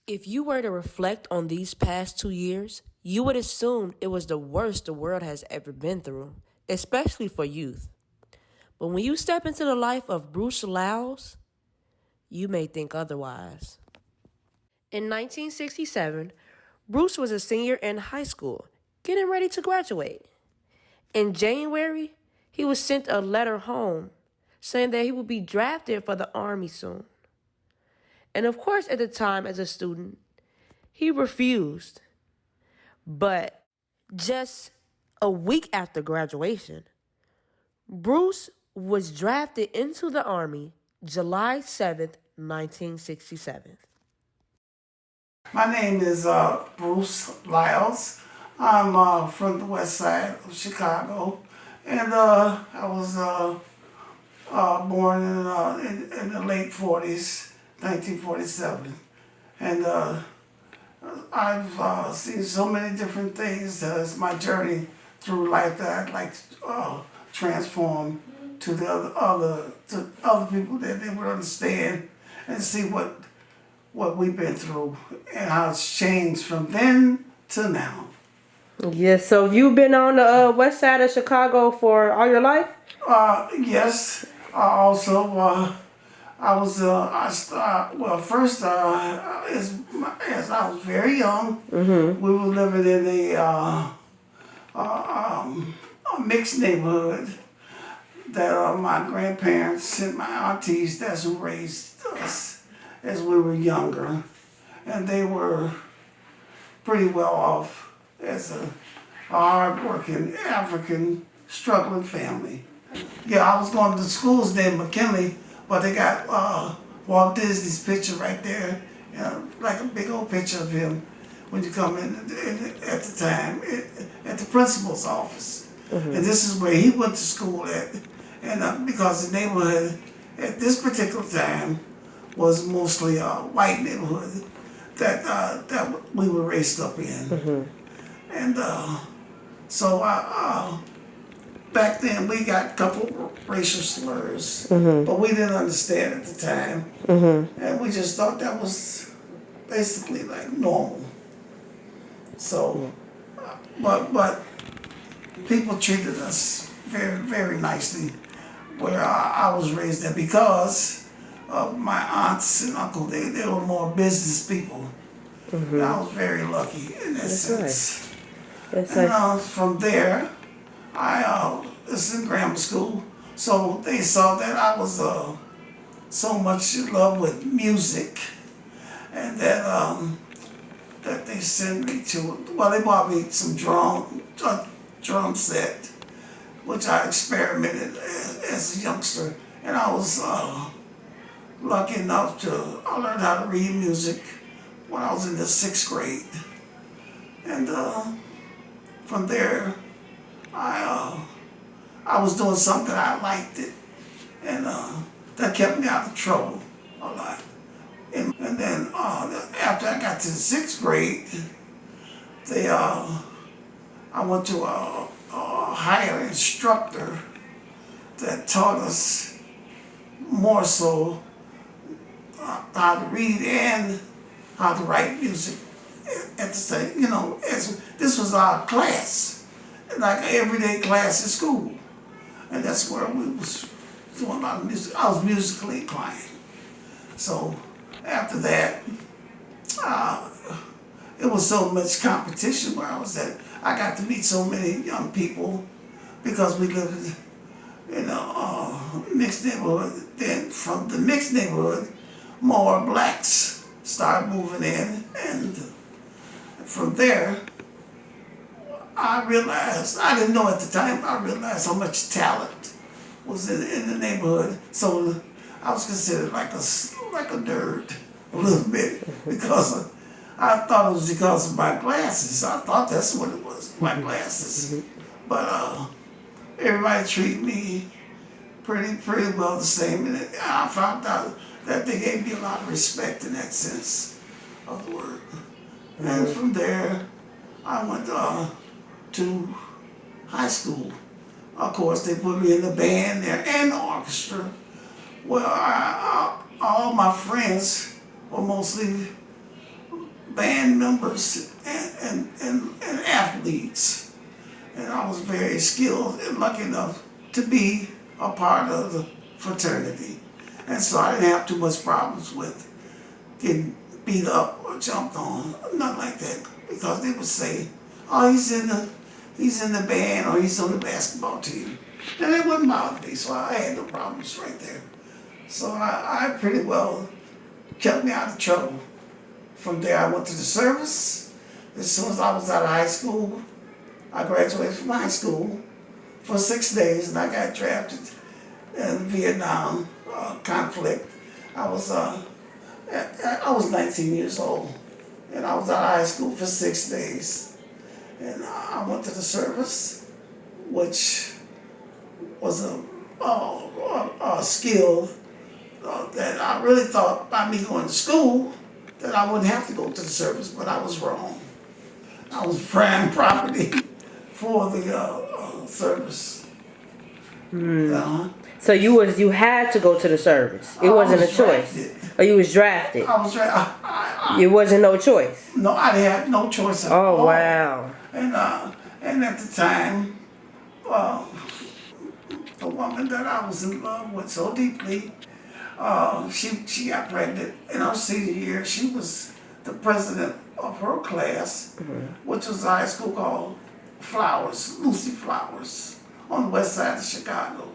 If you were to reflect on these past 2 years, you would assume it was the worst the world has ever been through, especially for youth. But when you step into the life of Bruce Lyles, you may think otherwise. In 1967, Bruce was a senior in high school, getting ready to graduate. In January, he was sent a letter home saying that he would be drafted for the Army soon. And of course, at the time, as a student, he refused. But just a week after graduation, Bruce was drafted into the Army July 7th, 1967. My name is Bruce Lyles. I'm from the west side of Chicago, and I was born in the late 40s, 1947. And I've seen so many different things. It's my journey through life that I'd like to transform to the other people that they would understand and see what we've been through and how it's changed from then to now. Yes, so you've been on the west side of Chicago for all your life? Yes. Also, I was first as I was very young, we were living in a mixed neighborhood that my grandparents and my aunties, that's who raised us as we were younger, and they were pretty well off as a hard-working African struggling family. Yeah, I was going to the schools there in McKinley, but they got Walt Disney's picture right there, like a big old picture of him when you come in at the time at the principal's office. And this is where he went to school at, and because the neighborhood at this particular time was mostly a white neighborhood that we were raised up in. And so back then we got a couple racial slurs, but we didn't understand at the time, and we just thought that was basically like normal. So, but people treated us very, very nicely where I was raised at because of my aunts and uncle. They were more business people. And I was very lucky in that sense. That's And from there, I was in grammar school, so they saw that I was so much in love with music, and that they sent me to. Well, they bought me some drum set, which I experimented as a youngster, and I was lucky enough to I learned how to read music when I was in the 6th grade, and from there I was doing something I liked it, and that kept me out of trouble a lot. And then after I got to the 6th grade, I went to a higher instructor that taught us more so how to read and how to write music at the same. As this was our class, like an everyday class in school, and that's where we was doing a lot of music. I was musically inclined, so after that, it was so much competition where I was at. I got to meet so many young people because we lived in a mixed neighborhood. Then from the mixed neighborhood, more blacks started moving in, and from there, I realized, I didn't know at the time, I realized how much talent was in the neighborhood. So I was considered like a nerd a little bit because I thought it was because of my glasses. I thought that's what it was, my glasses. But everybody treated me pretty well the same, and I found out that they gave me a lot of respect in that sense of the word. And from there, I went to high school. Of course, they put me in the band there and the orchestra. Well, all my friends were mostly members and athletes. And I was very skilled and lucky enough to be a part of the fraternity. And so I didn't have too much problems with getting beat up or jumped on, nothing like that. Because they would say, oh, he's in the band or he's on the basketball team. And it wouldn't bother me, so I had no problems right there. So I pretty well kept me out of trouble. From there, I went to the service. As soon as I was out of high school, I graduated from high school for 6 days, and I got drafted in the Vietnam conflict. I was 19 years old, and I was out of high school for 6 days. And I went to the service, which was a skill that I really thought by me going to school that I wouldn't have to go to the service, but I was wrong. I was prime property for the service. So you had to go to the service. It wasn't a choice. Drafted. Or you was drafted. I was It wasn't no choice. no, I had no choice at all. Oh wow. And at the time, the woman that I was in love with so deeply, she got pregnant in her senior year. She was the president of her class, which was a high school called Flowers, Lucy Flowers, on the west side of Chicago.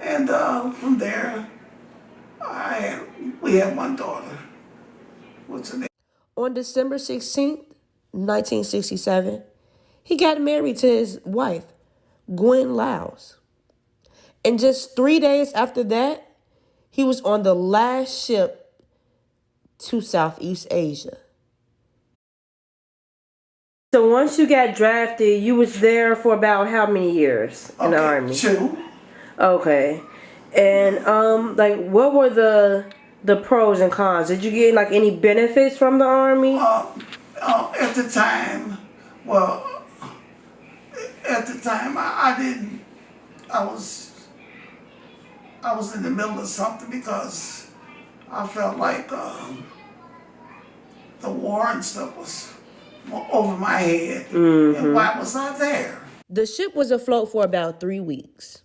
And from there, we had one daughter. What's her name? On December 16th, 1967, he got married to his wife, Gwen Lyles. And just 3 days after that, he was on the last ship to Southeast Asia. So once you got drafted, you was there for about how many years in the Army? 2. Okay. And what were the pros and cons? Did you get like any benefits from the Army? At the time, I didn't. I was in the middle of something because I felt like the war and stuff was over my head. And why was I there? The ship was afloat for about 3 weeks.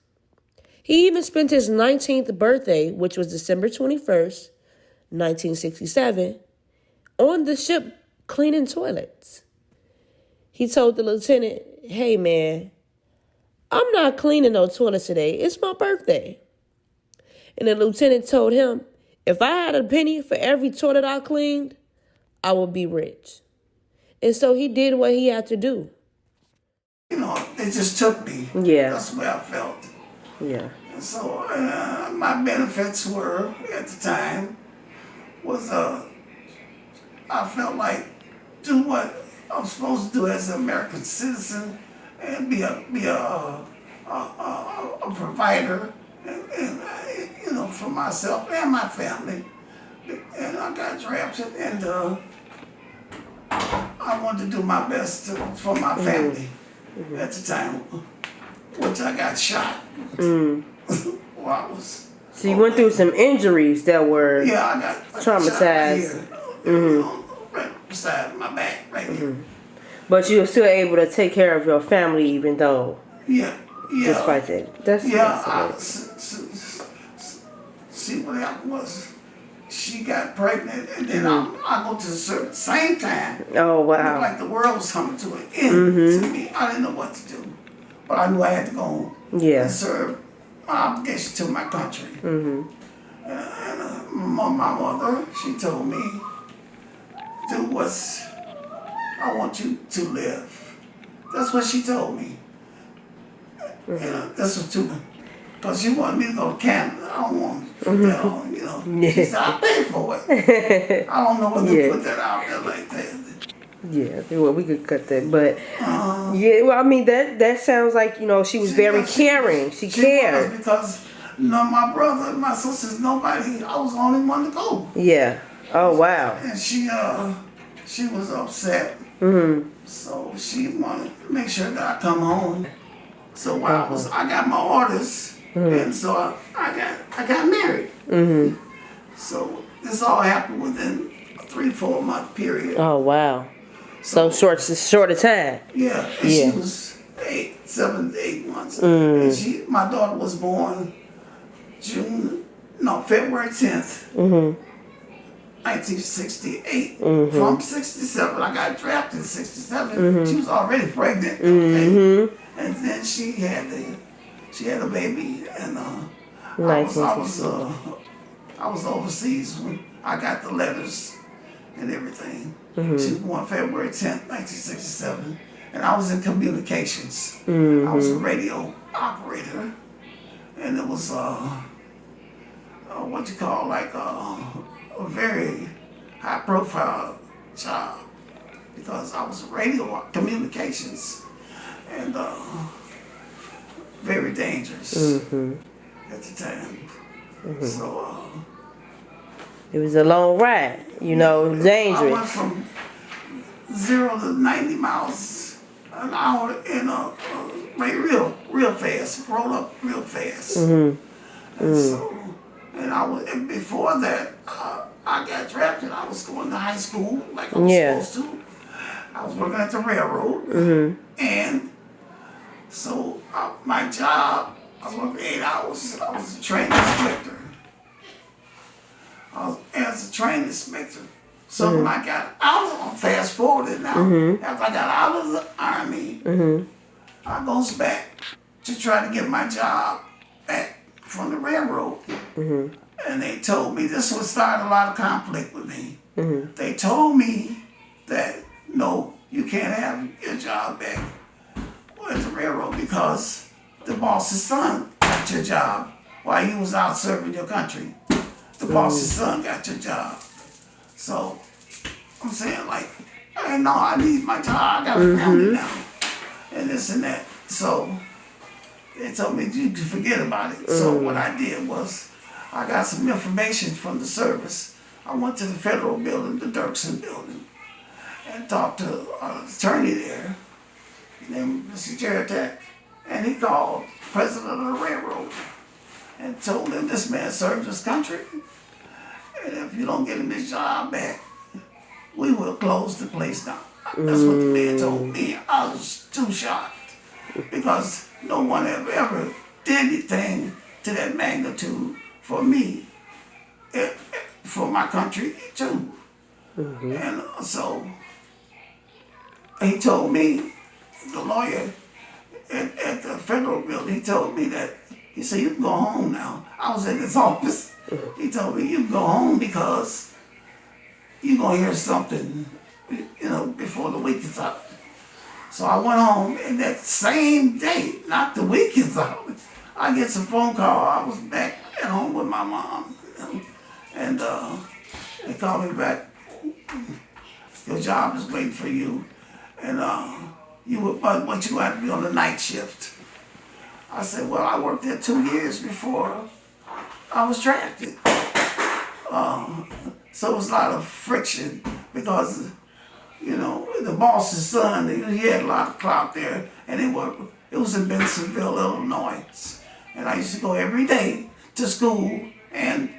He even spent his 19th birthday, which was December 21st, 1967, on the ship cleaning toilets. He told the lieutenant, hey man, I'm not cleaning no toilets today. It's my birthday. And the lieutenant told him, if I had a penny for every toilet I cleaned, I would be rich. And so he did what he had to do. You know, it just took me. Yeah. That's the way I felt. Yeah. And so my benefits were, at the time, was I felt like do what I'm supposed to do as an American citizen and be a provider and you know, for myself and my family. And I got drafted, and I wanted to do my best for my family at the time, which I got shot. While I was. So you went through some injuries that were I got traumatized. Right beside my back, right here. But you were still able to take care of your family even though. Yeah. Despite that. That's See what happened was she got pregnant, and then I go to the service same time. Oh wow! It looked like the world was coming to an end to me. I didn't know what to do, but I knew I had to go and serve my obligation to my country. And my mother, she told me, "Do what's I want you to live." That's what she told me. You know, that's what too. Because she wanted me to go to Canada. I don't want to put that on, you know. She said, I'll pay for it. I don't know whether to put that out there like that. Yeah, well, we could cut that. But, I mean, that sounds like, you know, she was very caring. She cared. Was because, you know, my brother and my sisters, nobody, I was the only one to go. Yeah. Oh, wow. And she was upset. So she wanted to make sure that I come home. So while I got my orders, and so I got married. So this all happened within 3-4 month period. Oh, wow. So short of time. Yeah, and Yeah. she was 7 to 8 months. And my daughter was born February 10th, 1968. From 67, I got drafted in 67. She was already pregnant. Okay? And then she had a baby, and I was overseas when I got the letters and everything. She was born February 10th, 1967, and I was in communications. I was a radio operator, and it was what you call like a very high profile job because I was radio communications and very dangerous at the time. So it was a long ride, dangerous. I went from 0 to 90 miles an hour in real fast, roll up real fast. And so, and before that, I got drafted. I was going to high school like I was supposed to. I was working at the railroad, and so my job, I was working 8 hours. I was a train inspector. As a train inspector. So when I got out, I'm fast forwarded now. After I got out of the Army, I goes back to try to get my job back from the railroad. And they told me, this would start a lot of conflict with me. They told me that, no, you can't have your job back at the railroad because the boss's son got your job while you was out serving your country. The boss's son got your job. So I'm saying, like, I need my job. I got a family now. And this and that. So they told me you can forget about it. So what I did was I got some information from the service. I went to the federal building, the Dirksen building, and talked to an attorney there named Mr. Jeritek. And he called the president of the railroad and told him this man served his country. And if you don't get him his job back, we will close the place down. That's what the man told me. I was too shocked because no one ever did anything to that magnitude for me, for my country too. And so he told me, the lawyer at the federal building, he told me that, he said, you can go home now. I was in his office. He told me, you can go home because you're going to hear something, before the week is out. So I went home, and that same day, not the week is out, I get some phone call. I was back at home with my mom, and they called me back. Your job is waiting for you, and but you have to be on the night shift. I said, well, I worked there 2 years before I was drafted. So it was a lot of friction because, the boss's son, he had a lot of clout there, and it was in Bensenville, Illinois. And I used to go every day to school and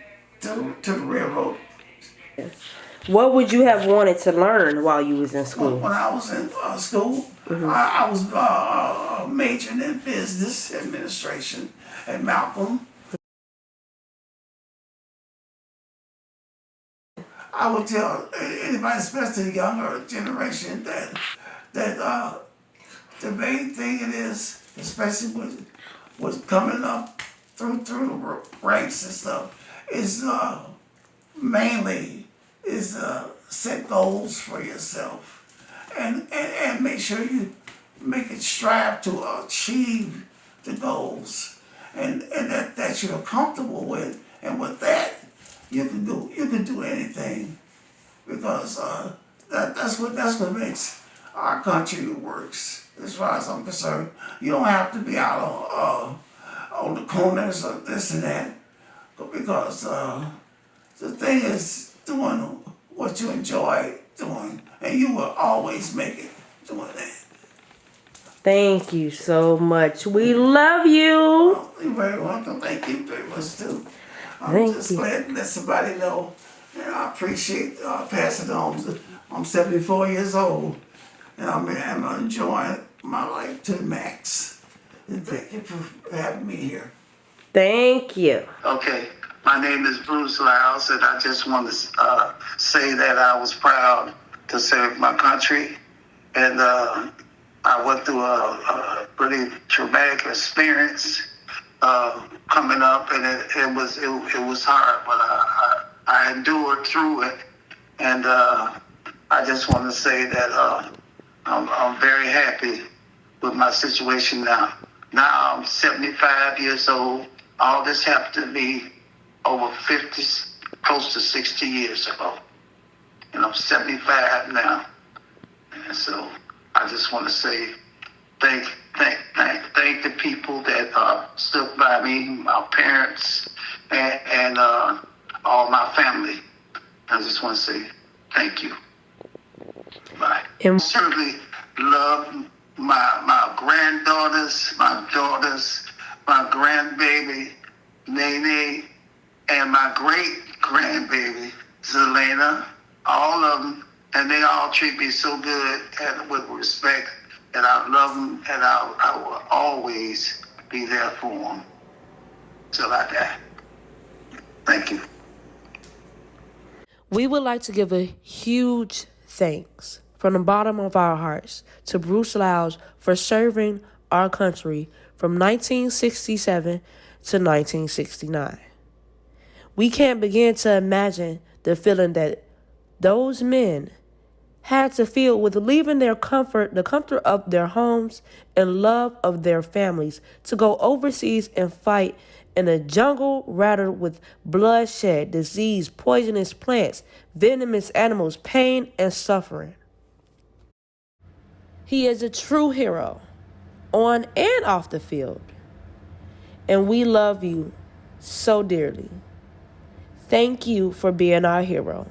to the railroad. What would you have wanted to learn while you was in school? When I was in school, I was majoring in business administration at Malcolm. I would tell anybody, especially the younger generation, that the main thing it is, especially with coming up through the ranks and stuff, is mainly set goals for yourself and make sure you make it strive to achieve the goals and that you're comfortable with, and with that you can do anything because that's what makes our country works. As far as I'm concerned, you don't have to be out on the corners of this and that, because the thing is doing what you enjoy doing, and you will always make it doing that. Thank you so much. We love you. You're very welcome. Thank you very much too. I'm Thank just you. glad to let somebody know And I appreciate passing it on. I'm 74 years old, and I'm enjoying my life to the max. And thank you for having me here. Thank you. Okay, my name is Bruce Lyles, and I just want to say that I was proud to serve my country, and I went through a pretty traumatic experience coming up, and it was hard, but I endured through it, and I just want to say that I'm very happy with my situation now. Now I'm 75 years old. All this happened to me over 50, close to 60 years ago. And I'm 75 now. And so I just want to say thank the people that stood by me, my parents, and all my family. I just want to say thank you. Bye. I certainly love my granddaughters, my daughters, my grandbaby, Nene, and my great grandbaby, Zelena, all of them, and they all treat me so good and with respect, and I love them, and I will always be there for them till I die. Thank you. We would like to give a huge thanks from the bottom of our hearts to Bruce Lyles for serving our country from 1967 to 1969. We can't begin to imagine the feeling that those men had to feel with leaving the comfort of their homes and love of their families to go overseas and fight in a jungle riddled with bloodshed, disease, poisonous plants, venomous animals, pain, and suffering. He is a true hero on and off the field. And we love you so dearly. Thank you for being our hero.